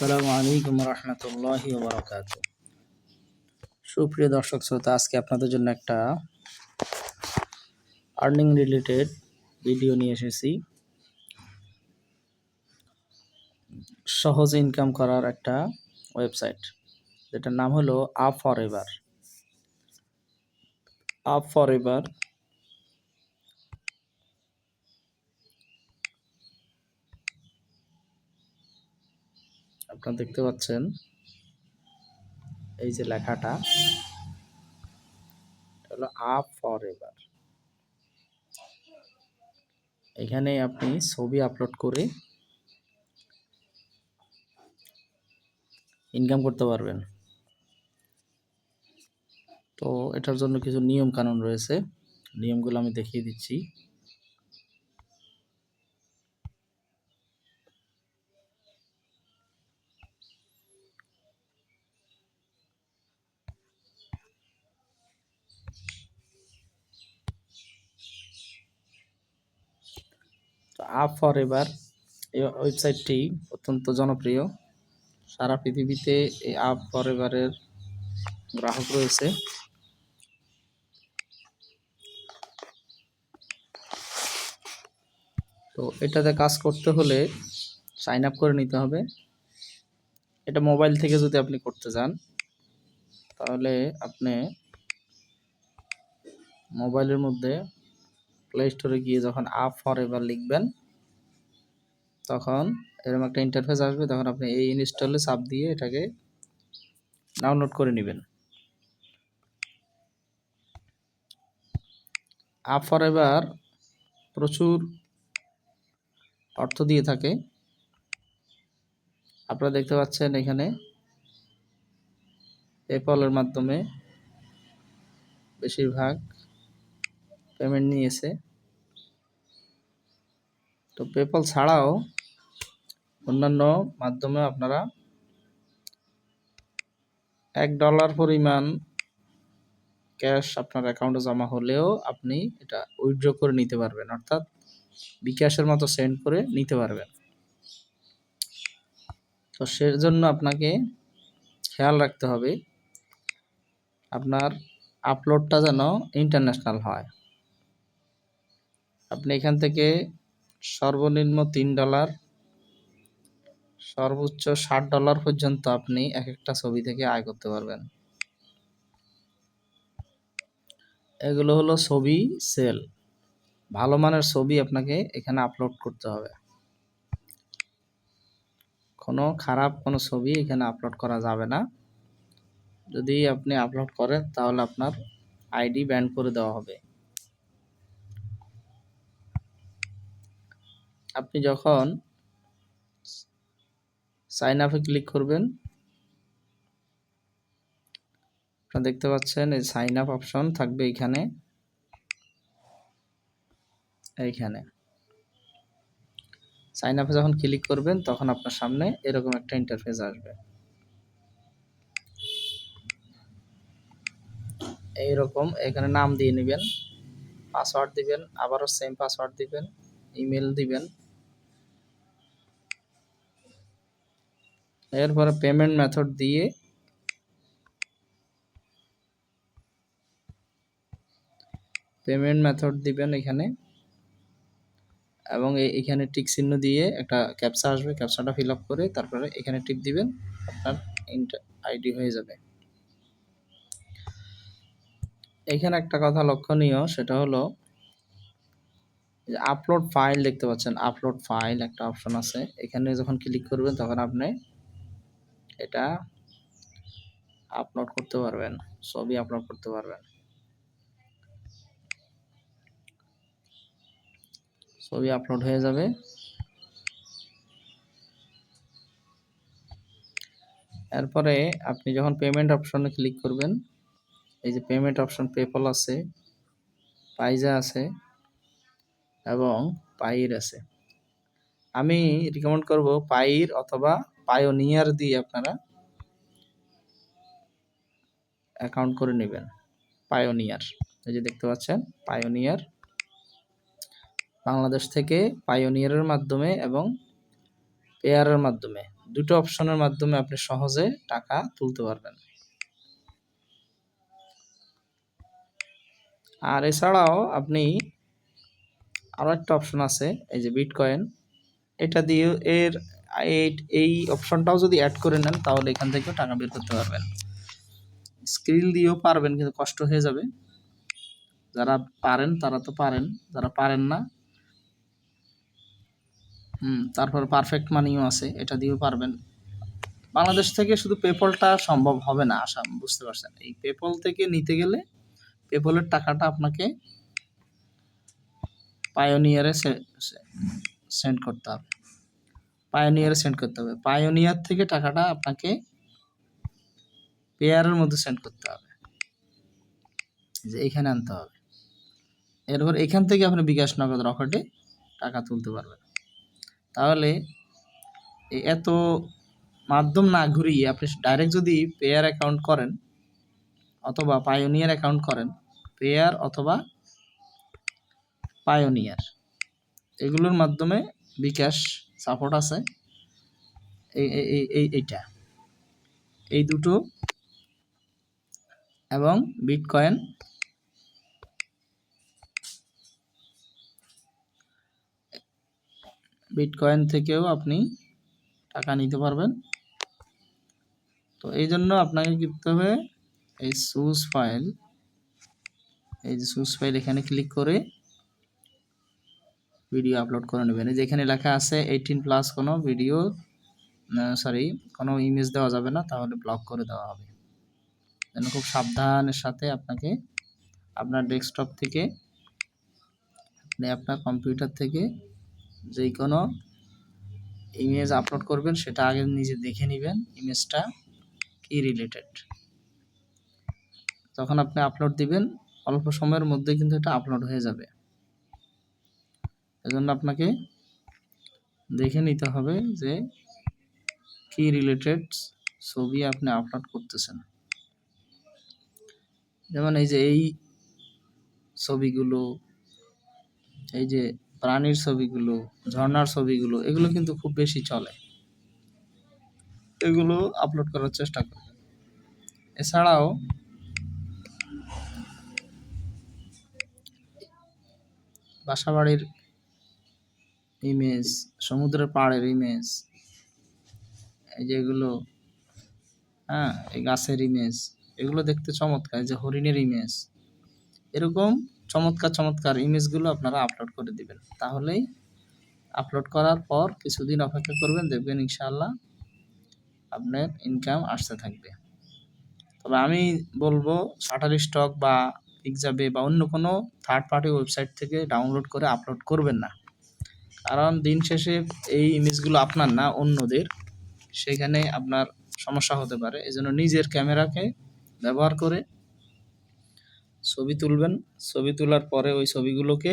আসসালামু আলাইকুম রহমতুল্লাহি ওয়া বারাকাতুহু। সুপ্রিয় দর্শক শ্রোতা, আজকে আপনাদের জন্য একটা আর্নিং রিলেটেড ভিডিও নিয়ে এসেছি। সহজে ইনকাম করার একটা ওয়েবসাইট, যেটার নাম হলো up for ever. Up for ever আপনারা দেখতে পাচ্ছেন, এই যে লেখাটা হলো আপ ফর এভার। এখানে আপনি ছবি আপলোড করে ইনকাম করতে পারবেন। তো এটার জন্য কিছু নিয়ম কানুন রয়েছে, নিয়মগুলো আমি দেখিয়ে দিচ্ছি। তো আপ ফর এভার এই ওয়েবসাইটটি অত্যন্ত জনপ্রিয়। সারা পৃথিবীতে এই আপ ফর এভারের গ্রাহক রয়েছে। তো এটাতে কাজ করতে হলে সাইন আপ করে নিতে হবে। এটা মোবাইল থেকে যদি আপনি করতে চান, তাহলে আপনি মোবাইলের মধ্যে প্লে স্টোরে গিয়ে যখন আপ ফর এভার লিখবেন, তখন এরকম একটা ইন্টারফেস আসবে। তখন আপনি এই ইনস্টলে চাপ দিয়ে এটাকে ডাউনলোড করে নেবেন। আপ ফর এভার প্রচুর অর্থ দিয়ে থাকে। আপনারা দেখতে পাচ্ছেন এখানে পেপ্যালের মাধ্যমে বেশিরভাগ পেমেন্ট নিয়েছে। তো পেপ্যাল ছাড়াও অন্যান্য মাধ্যমে আপনারা $1 পরিমাণ ক্যাশ আপনার অ্যাকাউন্টে জমা হলেও আপনি এটা উইথড্র করে নিতে পারবেন, অর্থাৎ বিকাশের মতো সেন্ড করে নিতে পারবেন। তো সেজন্য আপনাকে খেয়াল রাখতে হবে আপনার আপলোডটা যেন ইন্টারন্যাশনাল হয়। আপনি এখান থেকে সর্বনিম্ন $3, সর্বোচ্চ $60 পর্যন্ত আপনি এক একটা ছবি থেকে আয় করতে পারবেন। এগুলো হলো ছবি সেল। ভালো মানের ছবি আপনাকে এখানে আপলোড করতে হবে। কোনো খারাপ কোনো ছবি এখানে আপলোড করা যাবে না। যদি আপনি আপলোড করেন তাহলে আপনার আইডি ব্যান করে দেওয়া হবে। আপনি যখন সাইন আপে ক্লিক করবেন, আপনারা দেখতে পাচ্ছেন এই সাইন আপ অপশন থাকবে এইখানে। সাইন আপে যখন ক্লিক করবেন, তখন আপনার সামনে এরকম একটা ইন্টারফেস আসবে। এইরকম এখানে নাম দিয়ে নেবেন, পাসওয়ার্ড দিবেন, আবারও সেম পাসওয়ার্ড দিবেন, ইমেল দিবেন। এরপরে পেমেন্ট মেথড দিয়ে দিবেন এখানে, এবং এখানে টিক চিহ্ন দিয়ে একটা ক্যাপচা আসবে। ক্যাপচাটা ফিল আপ করে তারপরে এখানে টিপ দিবেন, আপনার আইডি হয়ে যাবে। এখানে একটা কথা লক্ষণীয়, সেটা হলো আপলোড ফাইল। দেখতে পাচ্ছেন আপলোড ফাইল একটা অপশন আছে। এখানে যখন ক্লিক করবেন তখন আপনি এটা আপলোড করতে পারবেন, ছবি আপলোড করতে পারবেন। ছবি আপলোড হয়ে যাবে। এরপরে আপনি যখন পেমেন্ট অপশনে ক্লিক করবেন, এই যে পেমেন্ট অপশন পেপ্যাল আছে, পাইজা আছে এবং পাইর আছে। আমি রিকমেন্ড করব পাইর অথবা পায়োনিয়ার দিয়ে আপনারা অ্যাকাউন্ট করে নেবেন। পায়োনিয়ার, এই যে দেখতে পাচ্ছেন পায়োনিয়ার, বাংলাদেশ থেকে পায়োনিয়ারের মাধ্যমে এবং পেয়ারের মাধ্যমে দুটো অপশনের মাধ্যমে আপনি সহজে টাকা তুলতে পারবেন। আর এছাড়াও আপনি আরও একটা অপশন আছে, এই যে বিটকয়েন, এটা দিয়ে এই অপশনটাও যদি অ্যাড করে নেন তাহলে এখান থেকেও টাকা বের করতে পারবেন। স্কিল দিয়েও পারবেন, কিন্তু কষ্ট হয়ে যাবে। যারা পারেন তারা তো পারেন, যারা পারেন না তারপর পারফেক্ট মানিও আছে, এটা দিয়েও পারবেন। বাংলাদেশ থেকে শুধু পেপলটা সম্ভব হবে না, আশা বুঝতে পারছেন। এই পেপল থেকে নিতে গেলে পেপলের টাকাটা আপনাকে পায়োনিয়ারে সেন্ড করতে হবে। পায়োনিয়ার থেকে টাকাটা আপনাকে পেয়ারের মধ্যে সেন্ড করতে হবে, যে এখানে আনতে হবে। এরপর এখান থেকে আপনি বিকাশ নগদ রকেটে টাকা তুলতে পারবেন। তাহলে এত মাধ্যম না ঘুরিয়ে আপনি ডাইরেক্ট যদি পেয়ার অ্যাকাউন্ট করেন অথবা পায়োনিয়ার অ্যাকাউন্ট করেন, পেয়ার অথবা পায়োনিয়ার এগুলোর মাধ্যমে বিকাশ সাপোর্ট আছে। এইটা এই দুটো এবং বিটকয়েন থেকেও আপনি টাকা নিতে পারবেন। তো এই জন্য আপনাকে কি করতে হবে, এই সুজ ফাইল, এখানে ক্লিক করে ভিডিও আপলোড করে নেবেন। এই যে এখানে লেখা আছে 18+ কোনো ভিডিও কোনো ইমেজ দেওয়া যাবে না, তাহলে ব্লক করে দেওয়া হবে। যেন খুব সাবধানের সাথে আপনাকে আপনার ডেস্কটপ থেকে আপনি আপনার কম্পিউটার থেকে যে কোনো ইমেজ আপলোড করবেন সেটা আগে নিজে দেখে নেবেন ইমেজটা কি রিলেটেড। তখন আপনি আপলোড দিবেন, অল্প সময়ের মধ্যে কিন্তু এটা আপলোড হয়ে যাবে। এজন্য আপনাকে দেখে নিতে হবে যে কি রিলেটেড ছবি আপনি আপলোড করতেছেন। যেমন এই যে এই ছবিগুলো, এই যে প্রাণীর ছবিগুলো, ঝর্ণার ছবিগুলো, এগুলো কিন্তু খুব বেশি চলে, এগুলো আপলোড করার চেষ্টা করবেন। এছাড়াও বাসাবাড়ির ইমেজ, সমুদ্রের পাড়ের ইমেজ, এই যে এগুলো, এই গাছের ইমেজ, এগুলো দেখতে চমৎকার। এই যে হরিণের ইমেজ, এরকম চমৎকার ইমেজগুলো আপনারা আপলোড করে দিবেন। তাহলেই আপলোড করার পর কিছুদিন অপেক্ষা করবেন, দেখবেন ইনশাআল্লাহ আপনার ইনকাম আসতে থাকবে। তবে আমি বলবো শাটারস্টক বা পিকজাবে বা অন্য কোনো থার্ড পার্টি ওয়েবসাইট থেকে ডাউনলোড করে আপলোড করবেন না, কারণ দিন শেষে এই ইমেজগুলো আপনার না, অন্যদের, সেখানে আপনার সমস্যা হতে পারে। এজন্য নিজের ক্যামেরাকে ব্যবহার করে ছবি তুলবেন। ছবি তোলার পরে ওই ছবিগুলোকে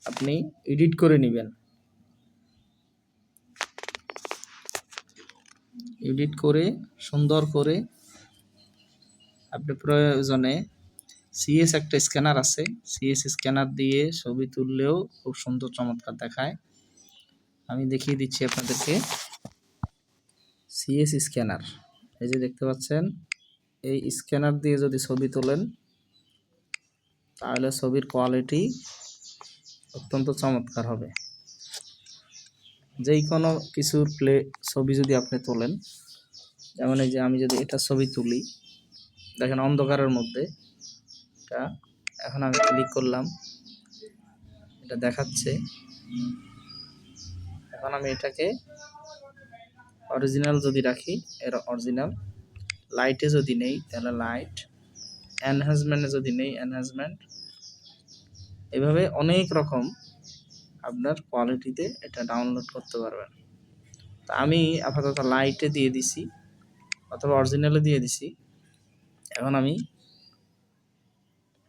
আপনি এডিট করে নেবেন। এডিট করে সুন্দর করে আপনি প্রয়োজনে সিএস একটা স্ক্যানার আছে, সিএস স্ক্যানার দিয়ে ছবি তুললেও খুব সুন্দর চমৎকার দেখায়। আমি দেখিয়ে দিচ্ছি আপনাদেরকে। সিএস স্ক্যানার, এই যে দেখতে পাচ্ছেন, এই স্ক্যানার দিয়ে যদি ছবি তোলেন তাহলে ছবির কোয়ালিটি অত্যন্ত চমৎকার হবে। যেই কোনো কিছুর ছবি যদি আপনি তোলেন, যেমন এই যে আমি যদি এটা ছবি তুলি, দেখেন অন্ধকারের মধ্যে এটা, এখন আমি ক্লিক করলাম, এটা দেখাচ্ছে। এখন আমি এটাকে অরিজিনাল যদি রাখি, এর অরিজিনাল, লাইটে যদি নেই তাহলে লাইট, এনহ্যান্সমেন্টে যদি নেই এনহ্যান্সমেন্ট, এভাবে অনেক রকম আপনার কোয়ালিটিতে এটা ডাউনলোড করতে পারবেন। তা আমি আপাতত লাইটে দিয়ে দিছি অথবা অরিজিনালে দিয়ে দিছি। এখন আমি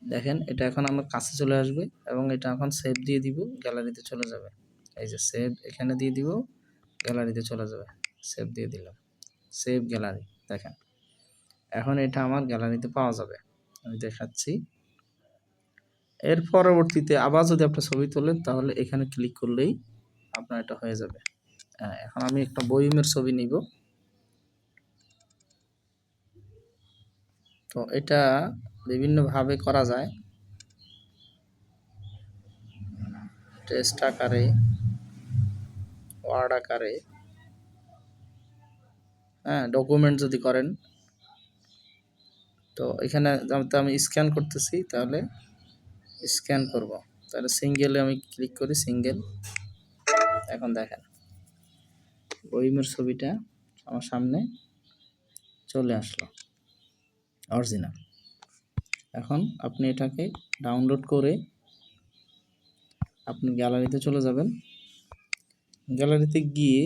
দেখেন এটা এখন আমার কাছে চলে আসবে এবং এটা এখন সেভ দিয়ে দিব, গ্যালারিতে চলে যাবে। এই যে সেভ এখানে দিয়ে দিব, গ্যালারিতে চলে যাবে। সেভ দিয়ে দিলাম, সেভ গ্যালারি, দেখেন এখন এটা আমার গ্যালারিতে পাওয়া যাবে। আমি দেখাচ্ছি। এর পরবর্তীতে আবার যদি আপনি ছবি তোলেন তাহলে এখানে ক্লিক করলেই আপনার এটা হয়ে যাবে। এখন আমি একটা বয়মের ছবি নিব। তো এটা বিভিন্নভাবে করা যায়, টেক্সট আকারে, ওয়ার্ড আকারে, ডকুমেন্ট যদি করেন। তো এখানে যেহেতু আমি স্ক্যান করতেছি, তাহলে স্ক্যান করব। তাহলে সিঙ্গেলে আমি ক্লিক করি, সিঙ্গেল। এখন দেখেন বইমের ছবিটা আমার সামনে চলে আসলো, অরিজিনাল। এখন আপনি এটাকে ডাউনলোড করে আপনি গ্যালারিতে চলে যাবেন। গ্যালারিতে গিয়ে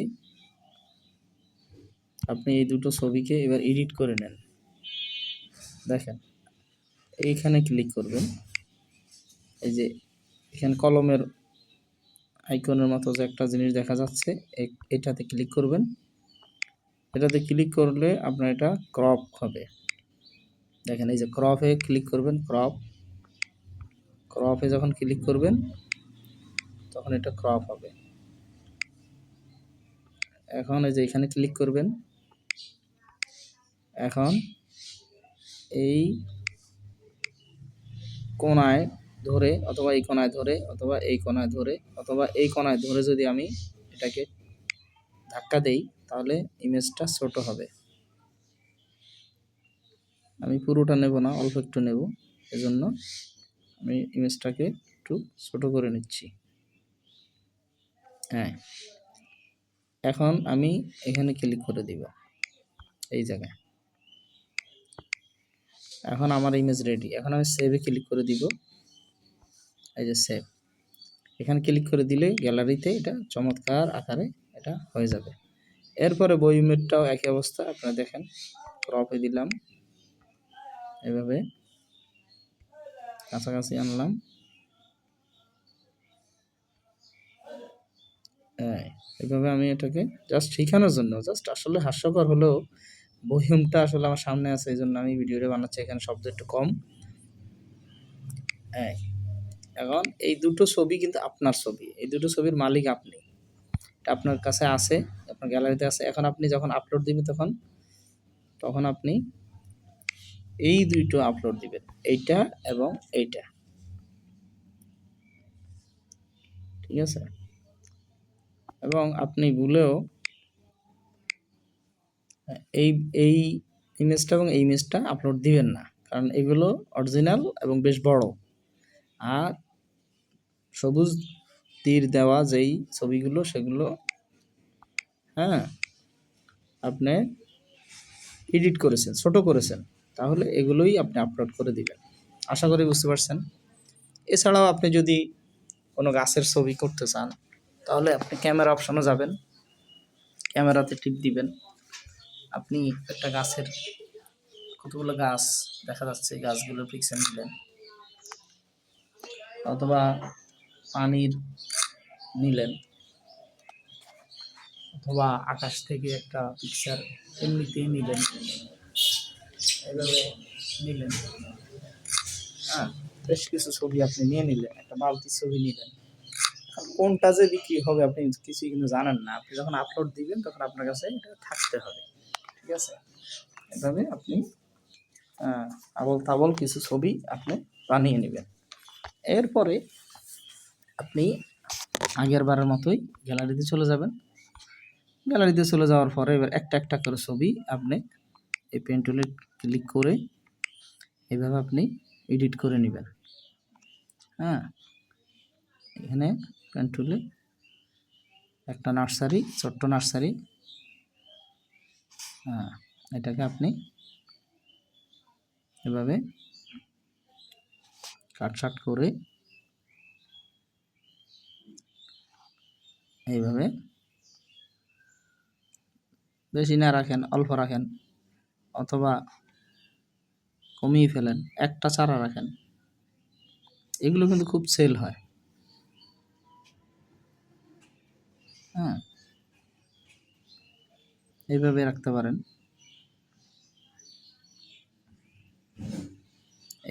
আপনি এই দুটো ছবিকে এবার এডিট করে নেন। দেখেন এইখানে ক্লিক করবেন, এই যে এখানে কলমের আইকনের মতো যে একটা জিনিস দেখা যাচ্ছে, এটাতে ক্লিক করবেন। এটাতে ক্লিক করলে আপনার এটা ক্রপ হবে। দেখেন এই যে ক্রপে ক্লিক করবেন, ক্রপে যখন ক্লিক করবেন তখন এটা ক্রপ হবে। এখন এই যে এখানে ক্লিক করবেন। এখন এই কোণায় ধরে অথবা এই কোণায় ধরে অথবা এই কোণায় ধরে অথবা এই কোণায় ধরে যদি আমি এটাকে ধাক্কা দেই, তাহলে ইমেজটা ছোট হবে। আমি পুরোটা নেব না, অল্প একটু নেব, এজন্য আমি ইমেজটাকে একটু ছোট করে নিচ্ছি। এখন আমি এখানে ক্লিক করে দিব, এই জায়গায়। এখন আমার ইমেজ রেডি। এখন আমি সেভে ক্লিক করে দিব, এই যে সেভ। এখানে ক্লিক করে দিলে গ্যালারিতে এটা চমৎকার আকারে এটা হয়ে যাবে। এরপরে বইমেটটাও একই অবস্থা, আপনারা দেখেন ক্রপে দিলাম, এভাবে কাছাকাছি আনলাম। এইভাবে আমি এটাকে জাস্ট শেখানোর জন্য, জাস্ট আসলে হাস্যকর হলেও বইমটা আসলে আমার সামনে আছে, এই জন্য আমি ভিডিওটা বানাচ্ছি। এখানে শব্দ একটু কম। এখন এই দুটো ছবি কিন্তু আপনার ছবি, এই দুটো ছবির মালিক আপনি। এটা আপনার কাছে আছে, আপনার গ্যালারিতে আছে। এখন আপনি যখন আপলোড দিবেন তখন আপনি এই দুটো আপলোড দিবেন, এইটা এবং এইটা, ঠিক আছে? এবং আপনি ভুলেও এই এই ইমেজটা এবং এই ইমেজটা আপলোড দিবেন না, কারণ এগুলো অরিজিনাল এবং বেশ বড়। আর সবুজ তীর দেওয়া যেই ছবিগুলো, সেগুলো আপনি এডিট করেছেন, ছোট করেছেন, তাহলে এগুলোই আপনি আপলোড করে দিবেন। আশা করি বুঝতে পারছেন। এছাড়াও আপনি যদি কোনো গাছের ছবি করতে চান, তাহলে আপনি ক্যামেরা অপশনে যাবেন, ক্যামেরাতে টিপ দিবেন। আপনি একটা গাছের কতগুলো গাছ দেখা যাচ্ছে, এই গাছগুলোর পিকচার নিলেন, অথবা পানির নিলেন, অথবা আকাশ থেকে একটা পিকচার এমনিতেই নিলেন, এভাবে নিলেন। বেশ কিছু ছবি আপনি নিয়ে নিলেন, একটা বালতির ছবি নিলেন। কোনটা যে বিক্রি হবে আপনি কিছুই কিন্তু জানেন না। আপনি যখন আপলোড দিবেন তখন আপনার কাছে এটা থাকতে হবে, ঠিক আছে? এভাবে আপনি আবল তাবল কিছু ছবি আপনি বানিয়ে নেবেন। এরপরে আপনি আগের বারের মতোই গ্যালারিতে চলে যাবেন। গ্যালারিতে চলে যাওয়ার পরে এবার একটা একটা করে ছবি আপনি এই পেন টুলে ক্লিক করে এইভাবে আপনি এডিট করে নেবেন। এখানে পেন টুলে একটা নার্সারি, ছোট্ট নার্সারি, এটাকে আপনি এভাবে কাটছাট করে এইভাবে বেশি না রাখেন, অল্প রাখেন, অথবা কমিয়ে ফেলেন, একটা চারা রাখেন। এগুলো কিন্তু খুব সেল হয়। এইভাবে রাখতে পারেন,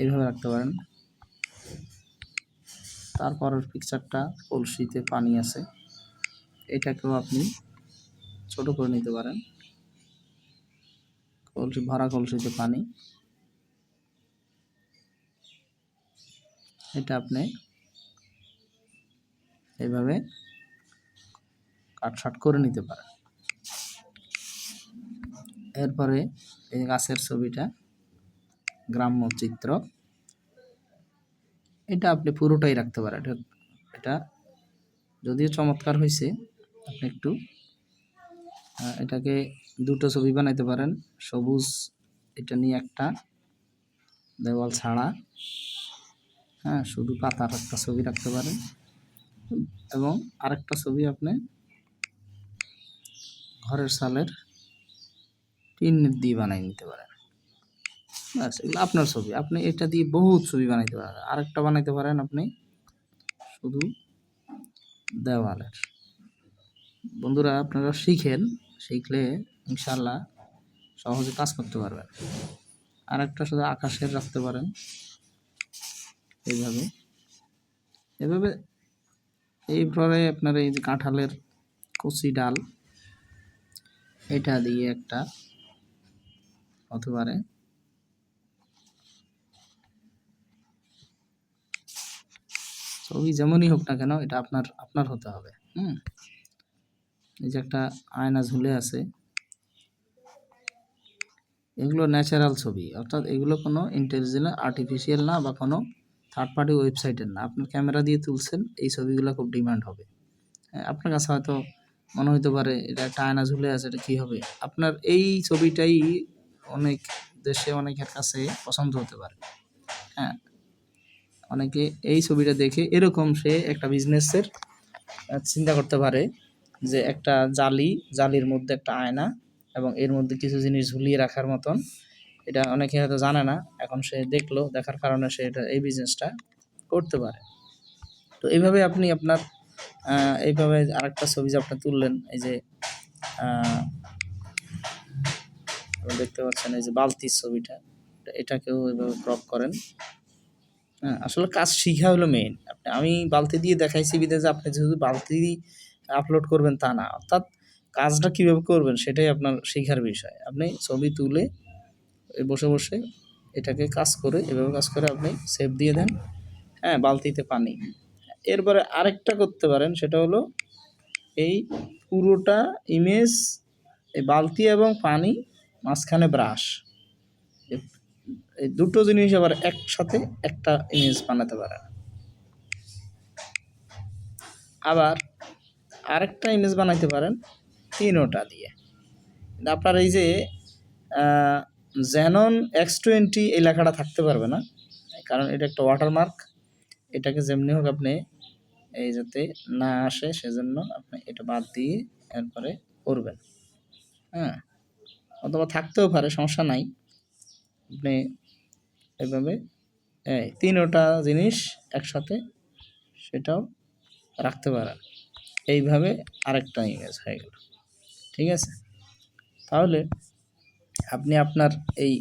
এইভাবে রাখতে পারেন। তারপরের পিকচারটা কলসিতে পানি আছে, এটাকেও আপনি ছোট করে নিতে পারেন। কলসি ভরা কলসিতে পানি, এটা আপনি এইভাবে কাটছাট করে নিতে পারেন। এরপরে এই গাছের ছবিটা, গ্রাম্য চিত্র, এটা আপনি পুরোটাই রাখতে পারেন। এটা যদিও চমৎকার হয়েছে, আপনি একটু এটাকে দুটো ছবি বানাইতে পারেন। সবুজ এটা নিয়ে একটা দেওয়াল ছাড়া, হ্যাঁ, শুধু পাতার একটা ছবি রাখতে পারেন, এবং আরেকটা ছবি আপনি ঘরের চালের টিন দিয়ে বানিয়ে নিতে পারেন। ব্যাস, এগুলো আপনার ছবি, আপনি এটা দিয়ে বহুত ছবি বানাইতে পারেন। আরেকটা বানাইতে পারেন আপনি শুধু দেওয়ালের। বন্ধুরা, আপনারা শিখলে ইনশাল্লাহ সহজে কাজ করতে পারবেন। আরেকটা শুধু আকাশের রাখতে পারেন, এইভাবে এভাবে। এইভাবে আপনার এই যে কাঁঠালের কচি ডাল, এটা দিয়ে একটা হতে পারে। ছবি যেমনই হোক না কেন, এটা আপনার হতে হবে। এই যে একটা আয়না ঝুলে আছে, এগুলো ন্যাচারাল ছবি, অর্থাৎ এগুলো কোনো ইন্টেলিজেন্ট আর্টিফিশিয়াল না, বা কোনো থার্ড পার্টি ওয়েবসাইটের না। আপনার ক্যামেরা দিয়ে তুলছেন, এই ছবিগুলো খুব ডিমান্ড হবে। আপনার কাছে হয়তো মনে হতে পারে এটা একটা আয়না ঝুলে আছে, এটা কী হবে। আপনার এই ছবিটাই অনেক দেশে অনেকের কাছে পছন্দ হতে পারে। হ্যাঁ, অনেকে এই ছবিটা দেখে এরকম সে একটা বিজনেসের চিন্তা করতে পারে, যে একটা জালির মধ্যে একটা আয়না এবং এর মধ্যে কিছু জিনিস ঝুলিয়ে রাখার মতন। এটা অনেকে হয়তো জানে না, এখন সে দেখলো, দেখার কারণে সে এই বিজনেসটা করতে পারে। তো এইভাবে আপনি আপনার এইভাবে আরেকটা ছবি যে আপনি তুললেন, এই যে দেখতে পাচ্ছেন এই যে বালতির ছবিটা, এটাকেও এইভাবে ক্রপ করেন। হ্যাঁ, আসলে কাজ শিখা হলো মেইন। আমি বালতি দিয়ে দেখাইছি বিধায় যে আপনি যেহেতু বালতি আপলোড করবেন তা না, অর্থাৎ কাজটা কীভাবে করবেন সেটাই আপনার শেখার বিষয়। আপনি ছবি তুলে বসে বসে এটাকে এভাবে কাজ করে আপনি সেভ দিয়ে দেন। হ্যাঁ, বালতিতে পানি। এরপরে আরেকটা করতে পারেন, সেটা হলো এই পুরোটা ইমেজ, এই বালতি এবং পানি, মাঝখানে ব্রাশ, এই দুটো জিনিস আবার একসাথে একটা ইমেজ বানাতে পারেন। আবার আরেকটা ইমেজ বানাইতে পারেন তিনোটা দিয়ে। আপনার এই যে জ্যানন X20 এই লেখাটা থাকতে পারবে না, কারণ এটা একটা ওয়াটারমার্ক। এটাকে যেমনি হোক আপনি এই যাতে না আসে, সেজন্য আপনি এটা বাদ দিয়ে এরপরে করবেন। হ্যাঁ, অথবা থাকতেও পারে, সমস্যা নাই। আপনি এভাবে তিনোটা জিনিস একসাথে সেটাও রাখতে পারেন। এইভাবে আরেকটা ইমেজ হয়ে গেল। ঠিক আছে, তাহলে আপনি আপনার এই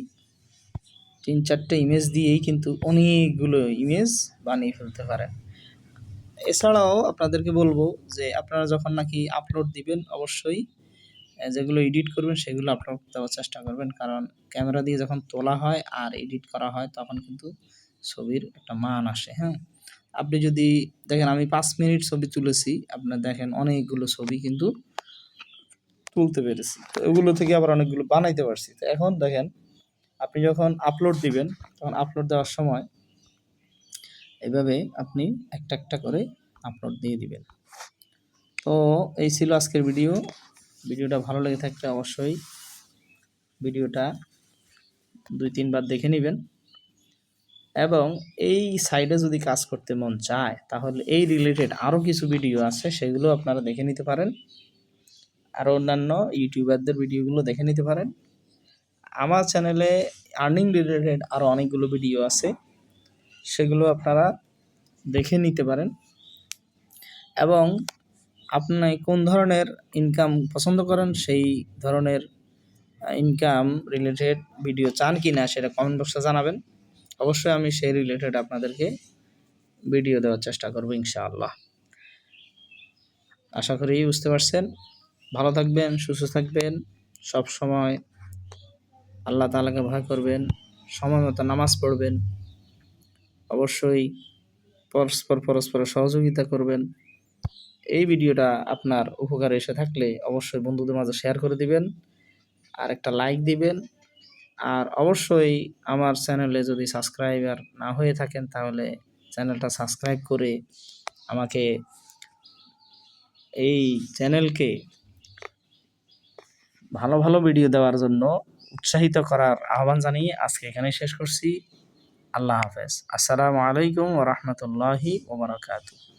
3-4টে ইমেজ দিয়েই কিন্তু অনেকগুলো ইমেজ বানিয়ে ফেলতে পারেন। এছাড়াও আপনাদেরকে বলবো যে আপনারা যখন নাকি আপলোড দিবেন, অবশ্যই যেগুলো এডিট করবেন সেগুলো আপলোড দেওয়ার চেষ্টা করবেন, কারণ ক্যামেরা দিয়ে যখন তোলা হয় আর এডিট করা হয় তখন কিন্তু ছবির একটা মান আসে। হ্যাঁ, আপনি যদি দেখেন আমি 5 মিনিট ছবি তুলেছি, আপনার দেখেন অনেকগুলো ছবি কিন্তু তুলতে পেরেছি, তো এগুলো থেকে আবার অনেকগুলো বানাইতে পারছি। তো এখন দেখেন, আপনি যখন আপলোড দিবেন তখন আপলোড দেওয়ার সময় এইভাবে আপনি একটা একটা করে আপলোড দিয়ে দিবেন। তো এই ছিল আজকের ভিডিওটা ভালো লেগে থাকলে অবশ্যই ভিডিওটা 2-3 বার দেখে নেবেন, এবং এই সাইডে যদি কাজ করতে মন চায় তাহলে এই রিলেটেড আরও কিছু ভিডিও আছে, সেগুলো আপনারা দেখে নিতে পারেন। আরও অন্যান্য ইউটিউবারদের ভিডিওগুলো দেখে নিতে পারেন। আমার চ্যানেলে আর্নিং রিলেটেড আরও অনেকগুলো ভিডিও আছে, সেগুলো আপনারা দেখে নিতে পারেন। এবং আপনি কোন ধরনের ইনকাম পছন্দ করেন, সেই ধরনের ইনকাম রিলেটেড ভিডিও চান কি না সেটা কমেন্ট বক্সে জানাবেন। অবশ্যই আমি সেই রিলেটেড আপনাদেরকে ভিডিও দেওয়ার চেষ্টা করব ইনশাআল্লাহ। আশা করি বুঝতে পারছেন। ভালো থাকবেন, সুস্থ থাকবেন, সব সময় আল্লাহ তাআলাকে ভয় করবেন, সময় মতো নামাজ পড়বেন, অবশ্যই পরস্পরের সহযোগিতা করবেন। এই ভিডিওটা আপনার উপকারে এসে থাকলে অবশ্যই বন্ধুদের মাঝে শেয়ার করে দিবেন আর একটা লাইক দিবেন। আর অবশ্যই আমার চ্যানেলে যদি সাবস্ক্রাইবার না হয়ে থাকেন তাহলে চ্যানেলটা সাবস্ক্রাইব করে আমাকে এই চ্যানেলকে ভালো ভালো ভিডিও দেওয়ার জন্য উৎসাহিত করার আহ্বান জানিয়ে আজকে এখানেই শেষ করছি। আল্লাহ হাফেজ। আসসালামু আলাইকুম ওয়া রাহমাতুল্লাহি ওয়া বারাকাতুহু।